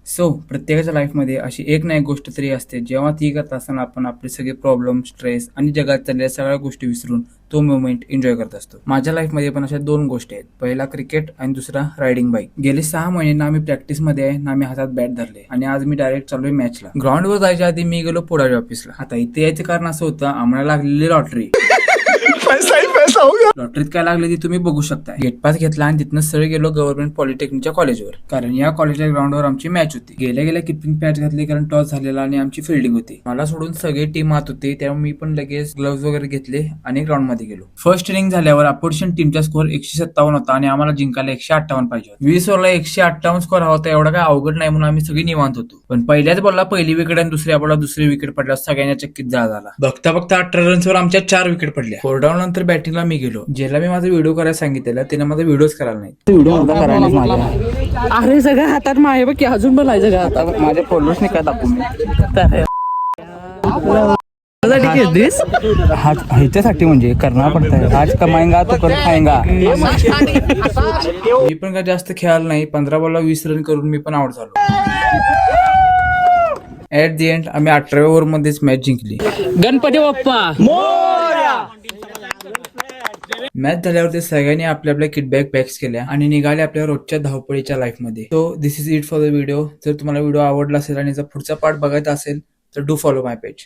So प्रत्येकाच्या लाईफमध्ये अशी एक ना एक गोष्ट तरी असते जेव्हा ती करत असताना आपण आपले सगळे प्रॉब्लेम, स्ट्रेस आणि जगात चाललेल्या सगळ्या गोष्टी विसरून तो मोमेंट एन्जॉय करत असतो. माझ्या लाईफमध्ये पण अशा दोन गोष्टी आहेत. पहिला क्रिकेट आणि दुसरा रायडिंग बाईक. गेले 6 महिने ना मी प्रॅक्टिसमध्ये आहे ना मी हातात बॅट धरले आणि आज मी डायरेक्ट चाललोय मॅचला. ग्राउंडवर जायच्या आधी मी गेलो पुढारी ऑफिसला. आता इथे यायचं कारण असं होतं, आम्हाला लागलेली लॉटरी. लॉटरीत काय लागले ती तुम्ही बघू शकता. गेट पास घेतला आणि तिथनं सरळ गेलो गव्हर्नमेंट पॉलिटेक्निकच्या कॉलेजवर, कारण या कॉलेजच्या ग्राउंडवर आमची मॅच होती. गेल्या गेल्या किपिंग पॅच घातली कारण टॉस झालेला आणि आमची फिल्डिंग होती. मला सोडून सगळे टीम आत होते, त्यामुळे मी पण लगेच ग्लोव्ज वगैरे घेतले आणि ग्राउंड मध्ये गेलो. फर्स्ट इनिंग झाल्यावर अपोजिशन टीमचा स्कोर 157 होता आणि आम्हाला जिंकायला 158 पाहिजे होता. 20 ओव्हरला 158 स्कोर हवा होता. एवढा काय अवघड नाही म्हणून आम्ही सगळी निवांत होतो. पण पहिल्याच बॉलला पहिली विकेट आणि दुसऱ्या बॉलला दुसरी विकेट पडल्यावर सगळ्यांना चक्कीत जाळ झाला. बघता बघता 18 रन्सवर आमच्या 4 विकेट पडल्या. 4 डाऊन नंतर बॅटिंगला मी गेलो. ज्याला मी माझा व्हिडिओ करायला सांगितलेला त्याने माझा व्हिडिओच करायला नाही. व्हिडिओ करायलाच माझ्या अरे सगळं हातात माहे बघ की अजून बोलायचं का आता माझ्या फॉलोअर्सने काय दाखवू मी ह्याच्यासाठी म्हणजे करणार पडतंय. आज कमाएंगा तो कल खाएंगा. मी पण काय जास्त खेळायला नाही. 15 बॉलला 20 रन करून मी पण आउट झालो. ऍट दी एंड आम्ही 18व्या ओव्हर मध्येच मॅच जिंकली. गणपती बाप्पा. मॅच झाल्यावर सगळ्यांनी आपल्या आपल्या किटबॅग पॅक्स केल्या आणि निघाले आपल्या रोजच्या धावपळीच्या लाईफ मध्ये. So this is it for the video. जर तुम्हाला व्हिडिओ आवडला असेल आणि जर पुढचा पार्ट बघायचा असेल तर डू फॉलो माय पेज.